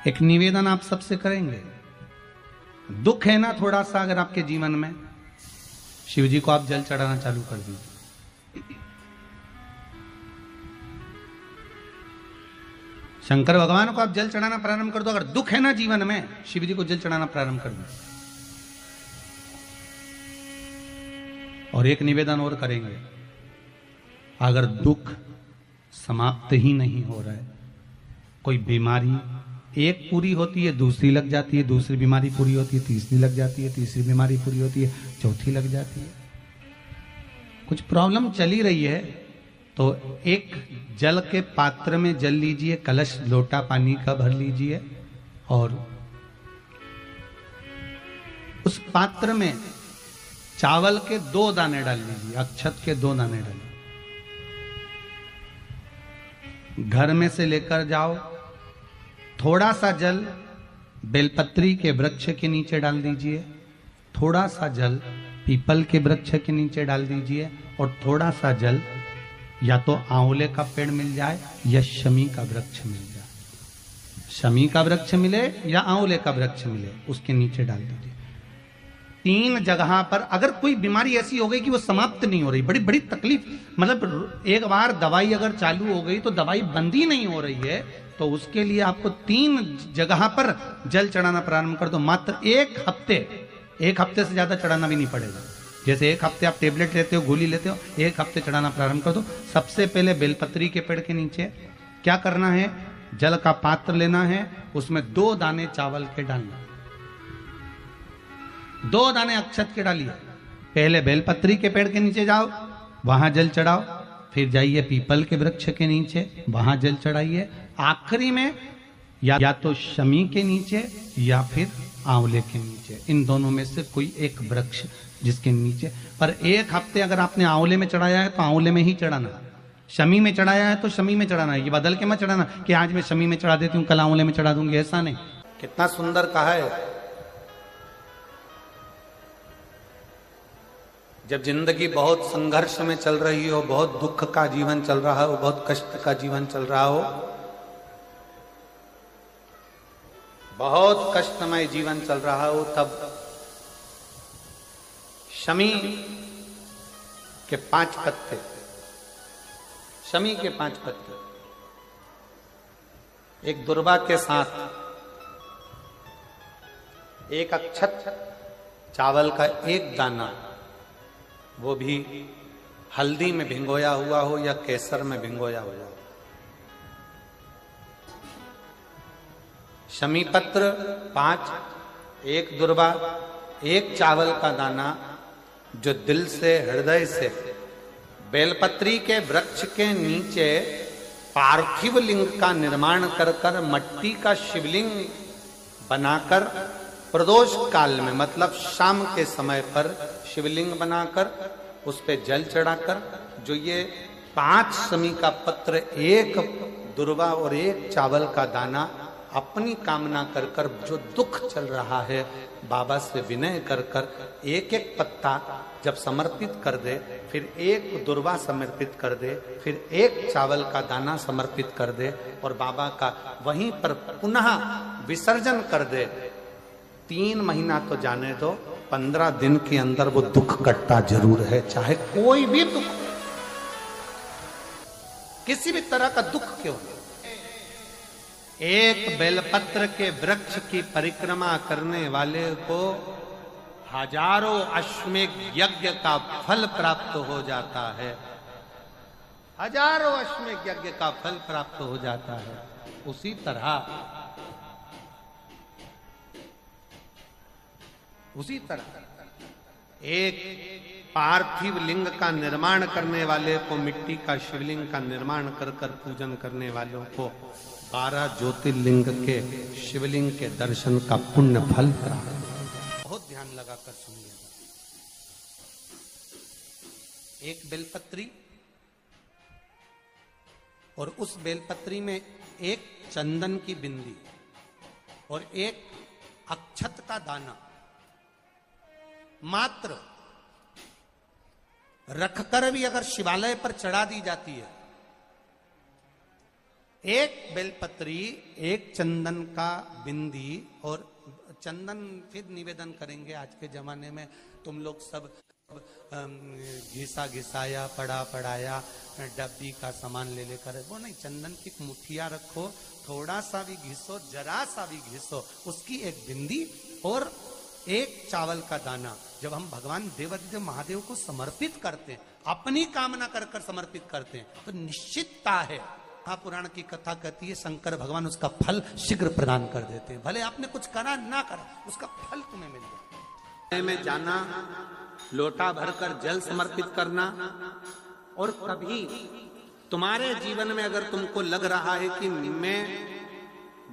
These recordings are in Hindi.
एक निवेदन आप सबसे करेंगे, दुख है ना थोड़ा सा अगर आपके जीवन में, शिव जी को आप जल चढ़ाना चालू कर दीजिए। शंकर भगवान को आप जल चढ़ाना प्रारंभ कर दो। अगर दुख है ना जीवन में, शिव जी को जल चढ़ाना प्रारंभ कर दो। और एक निवेदन और करेंगे, अगर दुख समाप्त ही नहीं हो रहा है, कोई बीमारी एक पूरी होती है दूसरी लग जाती है, दूसरी बीमारी पूरी होती है तीसरी लग जाती है, तीसरी बीमारी पूरी होती है चौथी लग जाती है, कुछ प्रॉब्लम चली रही है, तो एक जल के पात्र में जल लीजिए, कलश लोटा पानी का भर लीजिए और उस पात्र में चावल के 2 दाने डाल लीजिए, अक्षत के 2 दाने डालिए। घर में से लेकर जाओ, थोड़ा सा जल बेलपत्री के वृक्ष के नीचे डाल दीजिए, थोड़ा सा जल पीपल के वृक्ष के नीचे डाल दीजिए और थोड़ा सा जल या तो आंवले का पेड़ मिल जाए या शमी का वृक्ष मिल जाए, शमी का वृक्ष मिले या आंवले का वृक्ष मिले, उसके नीचे डाल दीजिए। 3 जगह पर अगर कोई बीमारी ऐसी हो गई कि वो समाप्त नहीं हो रही, बड़ी बड़ी तकलीफ, मतलब एक बार दवाई अगर चालू हो गई तो दवाई बंद ही नहीं हो रही है, तो उसके लिए आपको 3 जगह पर जल चढ़ाना प्रारंभ कर दो। मात्र 1 हफ्ते से ज्यादा चढ़ाना भी नहीं पड़ेगा। जैसे 1 हफ्ते आप टेबलेट लेते हो, गोली लेते हो, 1 हफ्ते चढ़ाना प्रारंभ कर दो। सबसे पहले बेलपत्री के पेड़ के नीचे क्या करना है, जल का पात्र लेना है, उसमें 2 दाने चावल के डालना, 2 दाने अक्षत के डालिए। पहले बेलपत्री के पेड़ के नीचे जाओ, वहां जल चढ़ाओ, फिर जाइए पीपल के वृक्ष के नीचे, वहां जल चढ़ाइए, आखिरी में या तो शमी के नीचे या फिर आंवले के नीचे, इन दोनों में से कोई एक वृक्ष जिसके नीचे। पर 1 हफ्ते अगर आपने आंवले में चढ़ाया है तो आंवले में ही चढ़ाना, शमी में चढ़ाया है तो शमी में चढ़ाना, ये बदल के मत चढ़ाना कि आज मैं शमी में चढ़ा देती हूँ कल आंवले में चढ़ा दूंगी, ऐसा नहीं। कितना सुंदर कहा है, जब जिंदगी बहुत संघर्ष में चल रही हो, बहुत दुख का जीवन चल रहा हो, बहुत कष्ट का जीवन चल रहा हो, बहुत कष्टमय जीवन चल रहा हो, तब शमी के 5 पत्ते, शमी के 5 पत्ते एक दुर्वा के साथ, एक अक्षत चावल का 1 दाना, वो भी हल्दी में भिंगोया हुआ हो या केसर में भिंगोया हुआ हो, शमी पत्र 5, 1 दुर्वा, 1 चावल का दाना, जो दिल से हृदय से बेलपत्री के वृक्ष के नीचे पार्थिव लिंग का निर्माण कर कर मट्टी का शिवलिंग बनाकर प्रदोष काल में, मतलब शाम के समय पर शिवलिंग बनाकर उस पे जल चढ़ाकर, जो ये 5 शमी का पत्र, 1 दुर्वा और 1 चावल का दाना अपनी कामना कर कर, जो दुख चल रहा है बाबा से विनय कर कर 1-1 पत्ता जब समर्पित कर दे, फिर 1 दुर्वा समर्पित कर दे, फिर 1 चावल का दाना समर्पित कर दे और बाबा का वहीं पर पुनः विसर्जन कर दे, 3 महीना तो जाने दो, 15 दिन के अंदर वो दुख कटता जरूर है, चाहे कोई भी दुख, किसी भी तरह का दुख क्यों हो। 1 बेलपत्र के वृक्ष की परिक्रमा करने वाले को हजारों अश्वमेध यज्ञ का फल प्राप्त हो जाता है, हजारों अश्वमेध यज्ञ का फल प्राप्त हो जाता है। उसी तरह एक पार्थिव लिंग का निर्माण करने वाले को, मिट्टी का शिवलिंग का निर्माण कर कर पूजन करने वालों को 12 ज्योतिर्लिंग के शिवलिंग के दर्शन का पुण्य फल प्राप्त। बहुत ध्यान लगाकर सुनिएगा। 1 बेलपत्री और उस बेलपत्री में 1 चंदन की बिंदी और 1 अक्षत का दाना मात्र रखकर भी अगर शिवालय पर चढ़ा दी जाती है, एक बेलपत्री, एक चंदन का बिंदी, और चंदन फिर निवेदन करेंगे। आज के जमाने में तुम लोग सब घिसा घिसाया, पड़ा पड़ाया, डब्बी का सामान ले लेकर, वो नहीं, चंदन की एक मुठिया रखो, थोड़ा सा भी घिसो, जरा सा भी घिसो, उसकी एक बिंदी और एक चावल का दाना। जब हम भगवान देवादिदेव महादेव को समर्पित करते हैं, अपनी कामना कर कर समर्पित करते हैं, तो निश्चितता है, महापुराण की कथा कहती है, शंकर भगवान उसका फल शीघ्र प्रदान कर देते हैं। भले आपने कुछ करा ना करा, उसका फल तुम्हें मिल जाए। में जाना, लोटा भरकर जल समर्पित करना, और कभी तुम्हारे जीवन में अगर तुमको लग रहा है कि मैं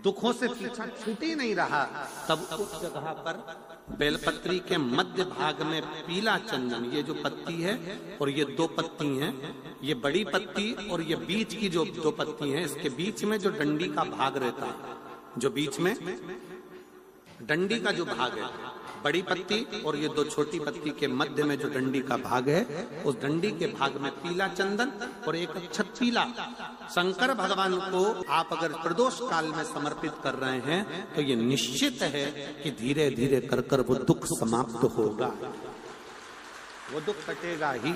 दुखों से पीछा छूट ही नहीं रहा, तब उस जगह पर बेलपत्री के मध्य भाग में पीला चंदन, ये जो पत्ती है और ये दो पत्ती हैं, ये बड़ी पत्ती और ये बीच की जो दो पत्ती हैं, इसके बीच में जो डंडी का भाग रहता है, जो बीच में डंडी का जो भाग है, बड़ी पत्ती और ये दो छोटी पत्ती के मध्य में जो डंडी का भाग है, उस डंडी के भाग में पीला चंदन और एक अक्षत पीला शंकर भगवान को आप अगर प्रदोष काल में समर्पित कर रहे हैं, तो ये निश्चित है कि धीरे धीरे कर कर वो दुख समाप्त होगा, वो दुख कटेगा ही।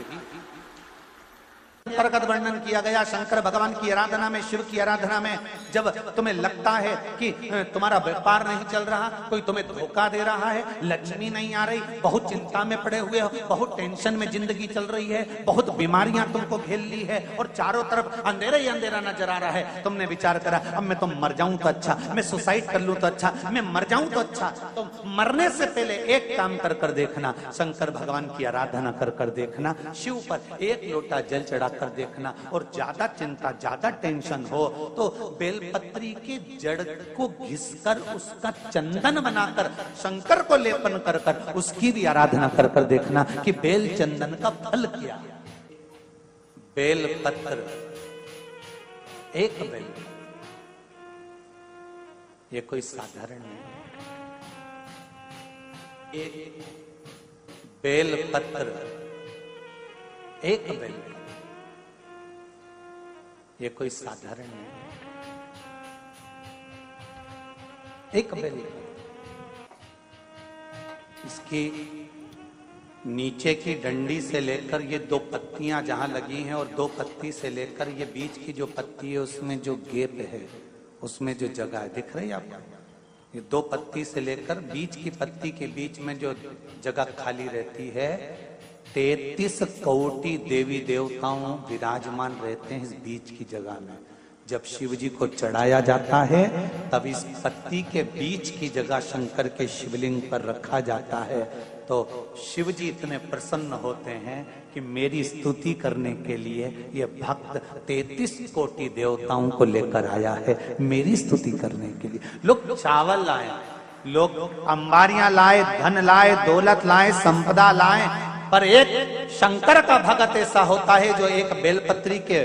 प्रकट वर्णन किया गया शंकर भगवान की आराधना में, शिव की आराधना में। जब तुम्हें लगता है कि तुम्हारा व्यापार नहीं चल रहा, कोई तुम्हें धोखा दे रहा है, लक्ष्मी नहीं आ रही, बहुत चिंता में पड़े हुए हो, बहुत टेंशन में जिंदगी चल रही है, बहुत बीमारियां तुमको घेर ली है और चारों तरफ अंधेरा ही अंधेरा नजर आ रहा है, तुमने विचार करा अब मैं तो मर जाऊं तो अच्छा, मैं सुसाइड कर लूं तो अच्छा, मैं मर जाऊं तो अच्छा, तो मरने से पहले एक काम कर कर देखना, शंकर भगवान की आराधना कर कर देखना, शिव पर एक लोटा जल चढ़ा कर देखना, और ज्यादा चिंता, ज्यादा टेंशन हो तो बेलपत्री के जड़ को घिसकर उसका चंदन बनाकर शंकर को लेपन कर कर उसकी भी आराधना कर कर देखना कि बेल चंदन का फल क्या। बेलपत्र, एक बेल, ये कोई साधारण नहीं, एक बेलपत्र, एक बेल, ये कोई साधारण नहीं, एक बेल। इसकी नीचे की डंडी से लेकर ये दो पत्तियां जहां लगी हैं, और दो पत्ती से लेकर ये बीच की जो पत्ती है उसमें जो गैप है, उसमें जो जगह है, दिख रही है आपको? ये दो पत्ती से लेकर बीच की पत्ती के बीच में जो जगह खाली रहती है, 33 कोटि देवी देवताओं विराजमान रहते हैं इस बीच की जगह में। जब शिव जी को चढ़ाया जाता है तब इस पत्ती के बीच की जगह शंकर के शिवलिंग पर रखा जाता है, तो शिव जी इतने प्रसन्न होते हैं कि मेरी स्तुति करने के लिए ये भक्त 33 कोटि देवताओं को लेकर आया है, मेरी स्तुति करने के लिए। लोग चावल लाए, लोग अंबारियां लाए, धन लाए, दौलत लाए, संपदा लाए, पर एक शंकर का भगत ऐसा होता है जो एक बेलपत्री के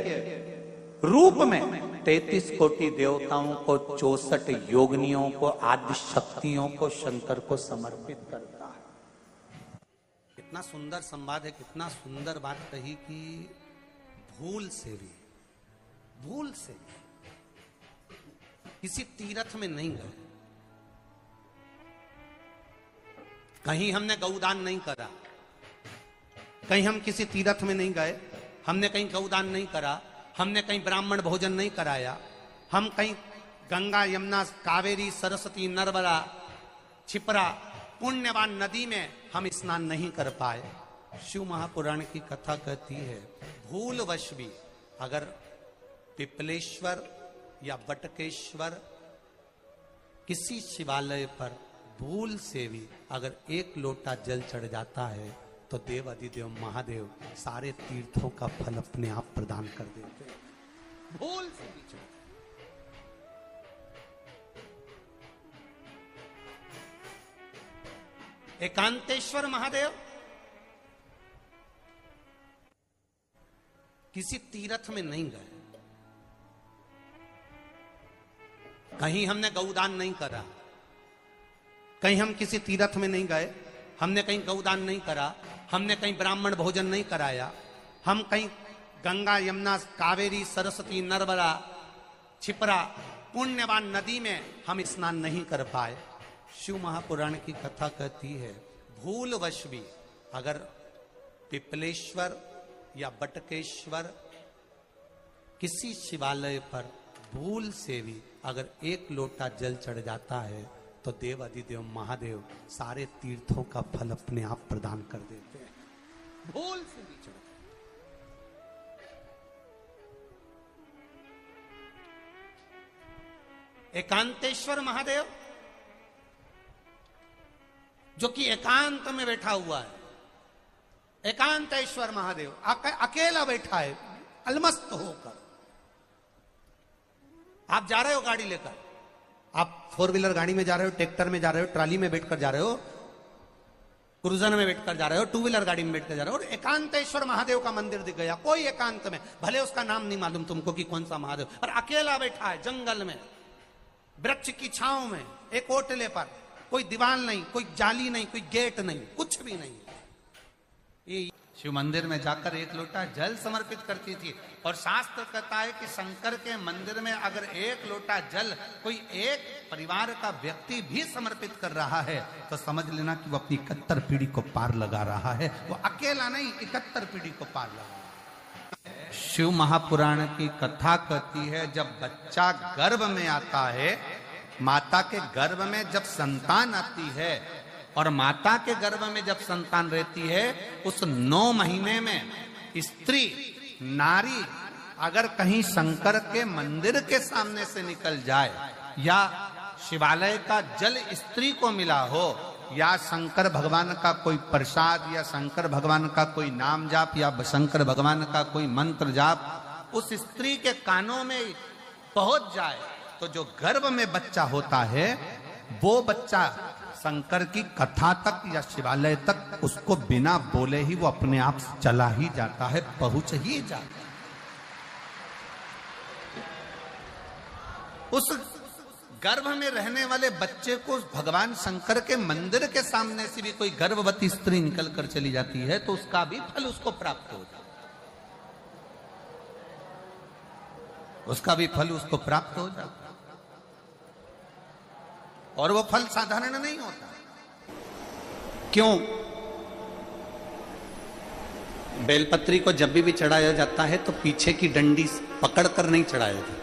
रूप में 33 कोटि देवताओं को, 64 योगिनियों को, आदि शक्तियों को शंकर को समर्पित करता है। कितना सुंदर संवाद है, कितना सुंदर बात कही कि भूल से भी किसी तीर्थ में नहीं गए, कहीं हमने गौदान नहीं करा, कहीं हम किसी तीर्थ में नहीं गए, हमने कहीं गौदान नहीं करा, हमने कहीं ब्राह्मण भोजन नहीं कराया, हम कहीं गंगा यमुना कावेरी सरस्वती नर्मदा छिपरा पुण्यवान नदी में हम स्नान नहीं कर पाए। शिव महापुराण की कथा कहती है भूलवश भी अगर पिपलेश्वर या बटकेश्वर किसी शिवालय पर भूल से भी अगर एक लोटा जल चढ़ जाता है तो देव अधिदेव महादेव सारे तीर्थों का फल अपने आप प्रदान कर देते हैं। भूल से भी चढ़। एकांतेश्वर महादेव किसी तीर्थ में नहीं गए, कहीं हमने गौदान नहीं करा, कहीं हम किसी तीर्थ में नहीं गए, हमने कहीं गौदान नहीं करा, हमने कहीं ब्राह्मण भोजन नहीं कराया, हम कहीं गंगा यमुना कावेरी सरस्वती नर्मदा छिपरा पुण्यवान नदी में हम स्नान नहीं कर पाए। शिव महापुराण की कथा कहती है भूलवश भी अगर पिपलेश्वर या बटकेश्वर किसी शिवालय पर भूल से भी अगर एक लोटा जल चढ़ जाता है तो देव अधिदेव महादेव सारे तीर्थों का फल अपने आप प्रदान कर देते हैं। भूल से भी चढ़ एकांतेश्वर महादेव जो कि एकांत में बैठा हुआ है, एकांतेश्वर महादेव अकेला बैठा है अलमस्त होकर। आप जा रहे हो गाड़ी लेकर, आप 4 व्हीलर गाड़ी में जा रहे हो, ट्रैक्टर में जा रहे हो, ट्राली में बैठकर जा रहे हो, क्रूजर में बैठकर जा रहे हो, 2 व्हीलर गाड़ी में बैठकर जा रहे हो, और एकांतेश्वर महादेव का मंदिर दिख गया कोई एकांत में, भले उसका नाम नहीं मालूम तुमको कि कौन सा महादेव, और अकेला बैठा है जंगल में वृक्ष की छांव में एक ओटले पर, कोई दीवार नहीं, कोई जाली नहीं, कोई गेट नहीं, कुछ भी नहीं। ये शिव मंदिर में जाकर एक लोटा जल समर्पित करती थी। और शास्त्र कहता है कि शंकर के मंदिर में अगर एक लोटा जल कोई एक परिवार का व्यक्ति भी समर्पित कर रहा है तो समझ लेना कि वो अपनी 71 पीढ़ी को पार लगा रहा है। वो अकेला नहीं, 71 पीढ़ी को पार लगा रहा है। शिव महापुराण की कथा कहती है जब बच्चा गर्भ में आता है, माता के गर्भ में जब संतान आती है और माता के गर्भ में जब संतान रहती है, उस 9 महीने में स्त्री नारी अगर कहीं शंकर के मंदिर के सामने से निकल जाए, या शिवालय का जल स्त्री को मिला हो, या शंकर भगवान का कोई प्रसाद, या शंकर भगवान का कोई नाम जाप, या शंकर भगवान का कोई मंत्र जाप उस स्त्री के कानों में पहुंच जाए, तो जो गर्भ में बच्चा होता है वो बच्चा शंकर की कथा तक या शिवालय तक उसको बिना बोले ही वो अपने आप चला ही जाता है, पहुंच ही जाता है। उस गर्भ में रहने वाले बच्चे को भगवान शंकर के मंदिर के सामने से भी कोई गर्भवती स्त्री निकल कर चली जाती है तो उसका भी फल उसको प्राप्त होता है, उसका भी फल उसको प्राप्त हो जाता है। और वो फल साधारण नहीं होता। क्यों? बेलपत्री को जब भी चढ़ाया जाता है तो पीछे की डंडी पकड़कर नहीं चढ़ाया जाता।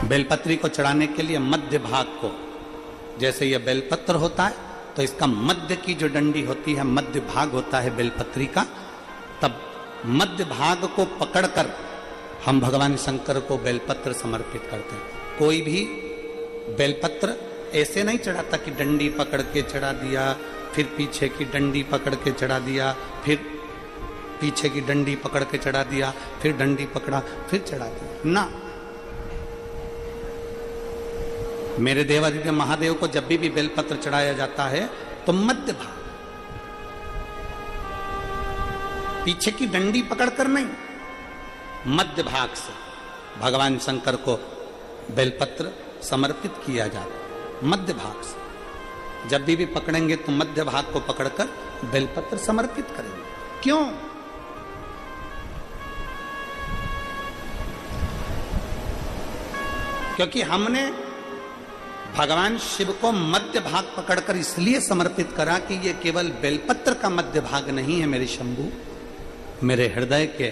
बेलपत्री को चढ़ाने के लिए मध्य भाग को, जैसे यह बेलपत्र होता है तो इसका मध्य की जो डंडी होती है, मध्य भाग होता है बेलपत्री का, तब मध्य भाग को पकड़कर हम भगवान शंकर को बेलपत्र समर्पित करते हैं। कोई भी बेलपत्र ऐसे नहीं चढ़ाता कि डंडी पकड़ के चढ़ा दिया, फिर पीछे की डंडी पकड़ के चढ़ा दिया, फिर पीछे की डंडी पकड़ के चढ़ा दिया, फिर डंडी पकड़ा, फिर चढ़ा दिया ना। मेरे देवादिदेव महादेव को जब भी बेलपत्र चढ़ाया जाता है तो मध्य भाग, पीछे की डंडी पकड़कर नहीं, मध्य भाग से भगवान शंकर को बेलपत्र समर्पित किया जाता। मध्य भाग से जब भी पकड़ेंगे तो मध्य भाग को पकड़कर बेलपत्र समर्पित करेंगे। क्यों? क्योंकि हमने भगवान शिव को मध्य भाग पकड़कर इसलिए समर्पित करा कि ये केवल बेलपत्र का मध्य भाग नहीं है मेरे शंभू, मेरे हृदय के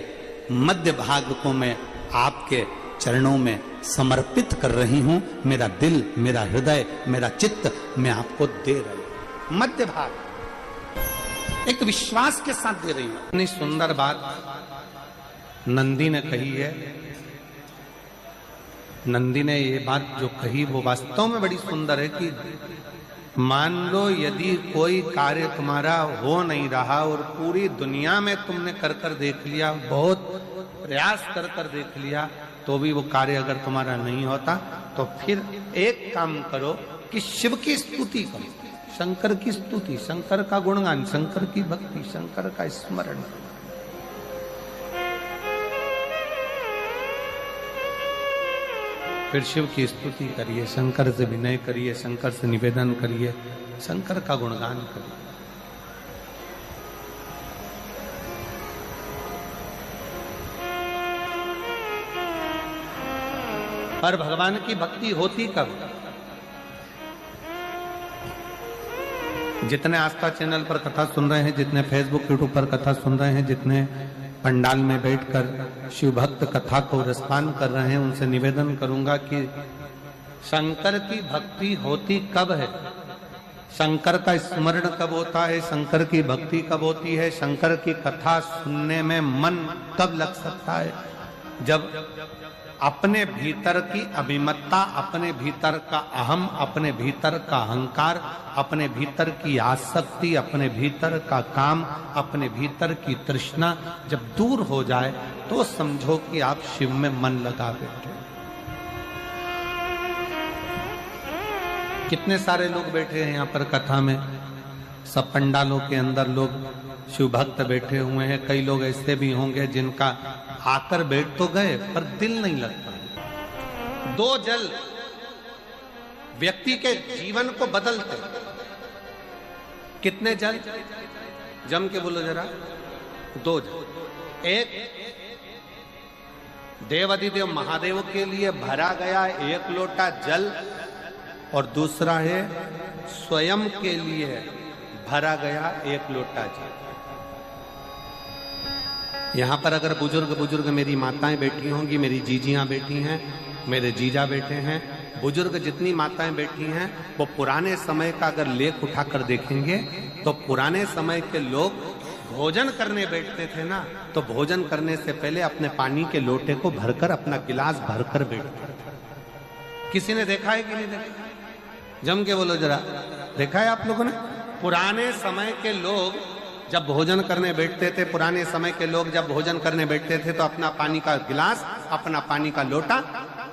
मध्य भाग को मैं आपके चरणों में समर्पित कर रही हूं। मेरा दिल, मेरा हृदय, मेरा चित्त मैं आपको दे रही हूं। मध्य भाग एक विश्वास के साथ दे रही हूं। इतनी सुंदर बात नंदी ने कही है। नंदी ने ये बात जो कही वो वास्तव में बड़ी सुंदर है कि मान लो यदि कोई कार्य तुम्हारा हो नहीं रहा और पूरी दुनिया में तुमने कर कर देख लिया, बहुत प्रयास कर कर देख लिया, तो भी वो कार्य अगर तुम्हारा नहीं होता, तो फिर एक काम करो कि शिव की स्तुति करो, शंकर की स्तुति, शंकर का गुणगान, शंकर की भक्ति, शंकर का स्मरण। फिर शिव की स्तुति करिए, शंकर से विनय करिए, शंकर से निवेदन करिए, शंकर का गुणगान करिए। पर भगवान की भक्ति होती कब? जितने आस्था चैनल पर कथा सुन रहे हैं, जितने फेसबुक यूट्यूब पर कथा सुन रहे हैं, जितने पंडाल में बैठकर शिव भक्त कथा को रसपान कर रहे हैं, उनसे निवेदन करूंगा कि शंकर की भक्ति होती कब है? शंकर का स्मरण कब होता है? शंकर की भक्ति कब होती है? शंकर की कथा सुनने में मन कब लग सकता है? जब अपने भीतर की अभिमत्ता, अपने भीतर का अहम, अपने भीतर का अहंकार, अपने भीतर की आसक्ति, अपने भीतर का काम, अपने भीतर की तृष्णा जब दूर हो जाए तो समझो कि आप शिव में मन लगा बैठे। कितने सारे लोग बैठे हैं यहाँ पर कथा में, सब पंडालों के अंदर लोग शिव भक्त बैठे हुए हैं। कई लोग ऐसे भी होंगे जिनका आकर बैठ तो गए पर दिल नहीं लगता। दो जल व्यक्ति के जीवन को बदलते। कितने जल? जम के बोलो जरा। दो जल। एक देवाधिदेव महादेव के लिए भरा गया एक लोटा जल, और दूसरा है स्वयं के लिए भरा गया एक लोटा जल। यहां पर अगर बुजुर्ग मेरी माताएं बैठी होंगी, मेरी जीजियां बैठी हैं, मेरे जीजा बैठे हैं, बुजुर्ग जितनी माताएं बैठी हैं, वो पुराने समय का अगर लेख उठाकर देखेंगे तो पुराने समय के लोग भोजन करने बैठते थे ना, तो भोजन करने से पहले अपने पानी के लोटे को भरकर, अपना गिलास भरकर बैठते थे। किसी ने देखा है कि नहीं देखा? जम के बोलो जरा। देखा है आप लोगों ने? पुराने समय के लोग जब भोजन करने बैठते थे, पुराने समय के लोग जब भोजन करने बैठते थे तो अपना पानी का गिलास, अपना पानी का लोटा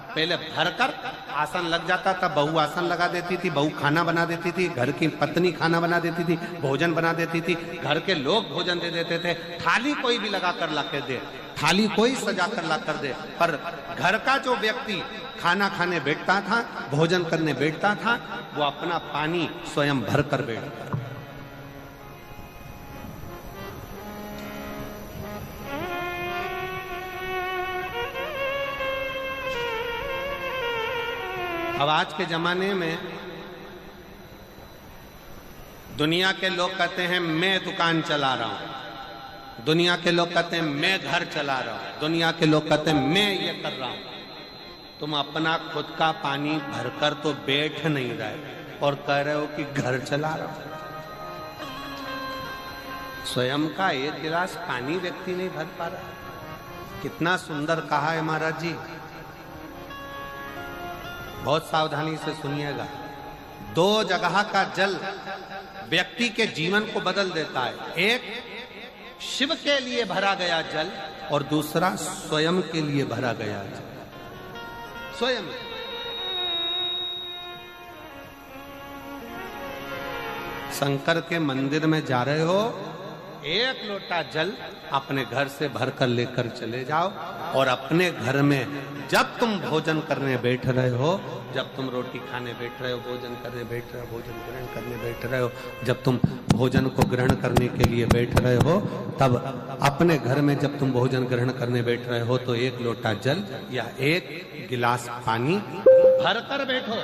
पहले भरकर आसन लग जाता था। बहू आसन लगा देती थी, बहू खाना बना देती थी, घर की पत्नी खाना बना देती थी, भोजन बना देती थी, घर के लोग भोजन दे देते थे। थाली कोई भी लगा कर ला कर दे, थाली कोई सजा कर ला कर दे, पर घर का जो व्यक्ति खाना खाने बैठता था, भोजन करने बैठता था, वो अपना पानी स्वयं भर कर बैठता। अब आज के जमाने में दुनिया के लोग कहते हैं मैं दुकान चला रहा हूं, दुनिया के लोग कहते हैं मैं घर चला रहा हूं, दुनिया के लोग कहते हैं मैं ये कर रहा हूं। तुम अपना खुद का पानी भरकर तो बैठ नहीं रहे और कह रहे हो कि घर चला रहा हूं। स्वयं का एक गिलास पानी व्यक्ति नहीं भर पा रहा। कितना सुंदर कहा है महाराज जी। बहुत सावधानी से सुनिएगा। दो जगह का जल व्यक्ति के जीवन को बदल देता है। एक शिव के लिए भरा गया जल और दूसरा स्वयं के लिए भरा गया जल। स्वयं शंकर के मंदिर में जा रहे हो, एक लोटा जल अपने घर से भरकर लेकर चले जाओ, और अपने घर में जब तुम भोजन करने बैठ रहे हो, जब तुम रोटी खाने बैठ रहे हो, भोजन करने बैठ रहे हो, भोजन ग्रहण करने बैठ रहे हो, जब तुम भोजन को ग्रहण करने के लिए बैठ रहे हो, तब अपने घर में जब तुम भोजन ग्रहण करने बैठ रहे हो तो एक लोटा जल या एक गिलास पानी भरकर बैठो।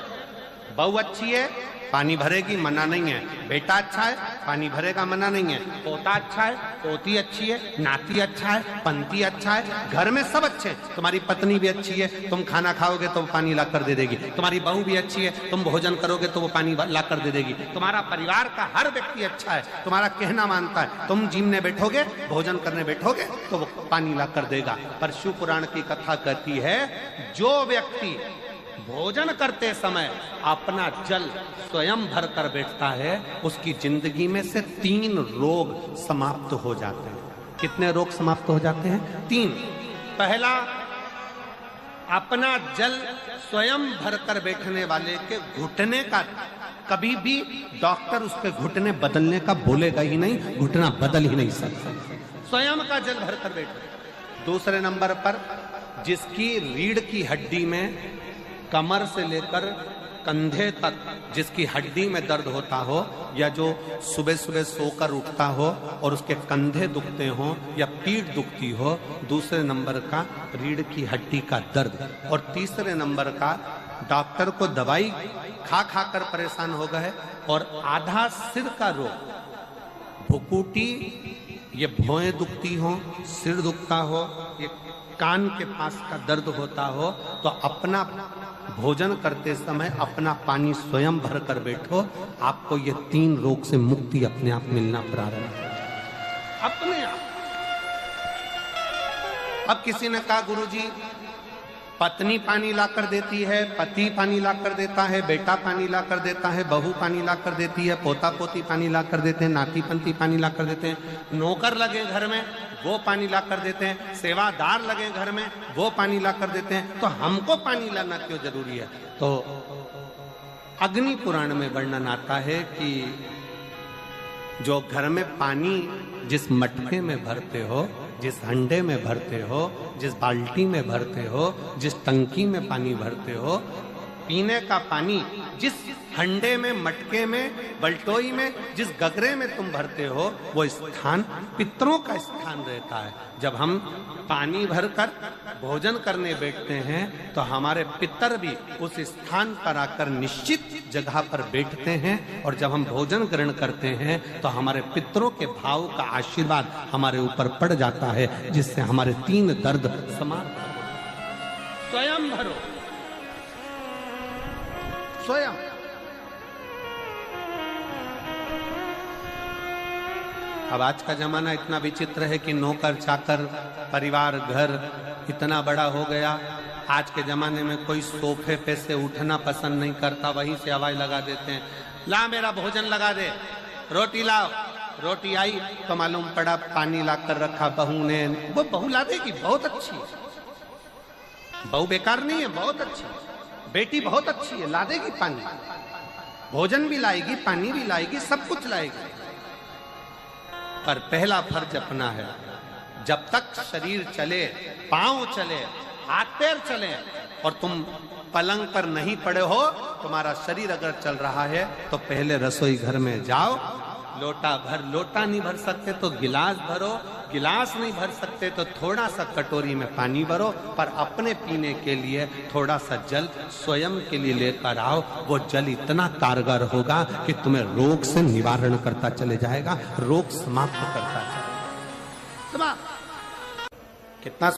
बहू अच्छी है, पानी भरेगी, मना नहीं है। बेटा अच्छा है, पानी भरेगा, मना नहीं है। पोता अच्छा है, पोती अच्छी है, नाती अच्छा है, पंती अच्छा है, घर में सब अच्छे। तुम्हारी पत्नी भी अच्छी है, तुम खाना खाओगे तो वो पानी ला कर दे देगी। तुम्हारी बहू भी अच्छी है, तुम भोजन करोगे तो वो पानी ला कर दे देगी। तुम्हारा परिवार का हर व्यक्ति अच्छा है, तुम्हारा कहना मानता है। तुम जिमने बैठोगे, भोजन करने बैठोगे तो वो पानी ला कर देगा। पर शिव पुराण की कथा कहती है, जो व्यक्ति भोजन करते समय अपना जल स्वयं भर कर बैठता है, उसकी जिंदगी में से 3 रोग समाप्त हो जाते हैं। कितने रोग समाप्त हो जाते हैं? 3। पहला, अपना जल स्वयं भरकर बैठने वाले के घुटने का कभी भी डॉक्टर उसके घुटने बदलने का बोलेगा ही नहीं, घुटना बदल ही नहीं सकता। स्वयं का जल भरकर बैठे। दूसरे नंबर पर, जिसकी रीढ़ की हड्डी में कमर से लेकर कंधे तक जिसकी हड्डी में दर्द होता हो, या जो सुबह सुबह सोकर उठता हो और उसके कंधे दुखते हो या पीठ दुखती हो, दूसरे नंबर का रीढ़ की हड्डी का दर्द, और तीसरे नंबर का डॉक्टर को दवाई खा खा कर परेशान हो गए, और आधा सिर का रोग, भुकुटी, ये भौएं दुखती हो, सिर दुखता हो, ये कान के पास का दर्द होता हो, तो अपना भोजन करते समय अपना पानी स्वयं भर कर बैठो, आपको ये 3 रोग से मुक्ति अपने आप मिलना प्रारंभ होगा, अपने आप। अब किसी ने कहा गुरुजी पत्नी पानी लाकर देती है, पति पानी लाकर देता है, बेटा पानी लाकर देता है, बहू पानी लाकर देती है, पोता पोती पानी लाकर देते हैं, नाती पंती पानी लाकर देते हैं, नौकर लगे घर में वो पानी लाकर देते हैं, सेवादार लगे घर में वो पानी लाकर देते हैं, तो हमको पानी लाना क्यों जरूरी है? तो अग्नि पुराण में वर्णन आता है कि जो घर में पानी जिस मटके में भरते हो, जिस हंडे में भरते हो, जिस बाल्टी में भरते हो, जिस टंकी में पानी भरते हो, पीने का पानी जिस हंडे में, मटके में, बल्टोई में, जिस गगरे में तुम भरते हो, वो स्थान पितरों का स्थान रहता है। जब हम पानी भरकर भोजन करने बैठते हैं तो हमारे पितर भी उस स्थान पर आकर निश्चित जगह पर बैठते हैं, और जब हम भोजन ग्रहण करते हैं तो हमारे पितरों के भाव का आशीर्वाद हमारे ऊपर पड़ जाता है, जिससे हमारे 3 दर्द समाप्त हो। स्वयं भरो, स्वयं। अब आज का जमाना इतना विचित्र है कि नौकर चाकर, परिवार, घर इतना बड़ा हो गया। आज के जमाने में कोई सोफे पे से उठना पसंद नहीं करता, वहीं से आवाज लगा देते हैं, ला मेरा भोजन लगा दे, रोटी लाओ। रोटी आई तो मालूम पड़ा पानी ला कर रखा बहू ने। वो बहू ला देगी, बहुत अच्छी है, बहू बेकार नहीं है, बहुत अच्छी है, बेटी बहुत अच्छी है, ला देगी पानी, भोजन भी लाएगी, पानी भी लाएगी, सब कुछ लाएगी। पर पहला फर्ज अपना है, जब तक शरीर चले, पांव चले, हाथ पैर चले, और तुम पलंग पर नहीं पड़े हो, तुम्हारा शरीर अगर चल रहा है तो पहले रसोई घर में जाओ, लोटा भर, लोटा नहीं भर सकते तो गिलास भरो, गिलास नहीं भर सकते तो थोड़ा सा कटोरी में पानी भरो, पर अपने पीने के लिए थोड़ा सा जल स्वयं के लिए लेकर आओ। वो जल इतना कारगर होगा कि तुम्हें रोग से निवारण करता चले जाएगा, रोग समाप्त करता चलेगा। कितना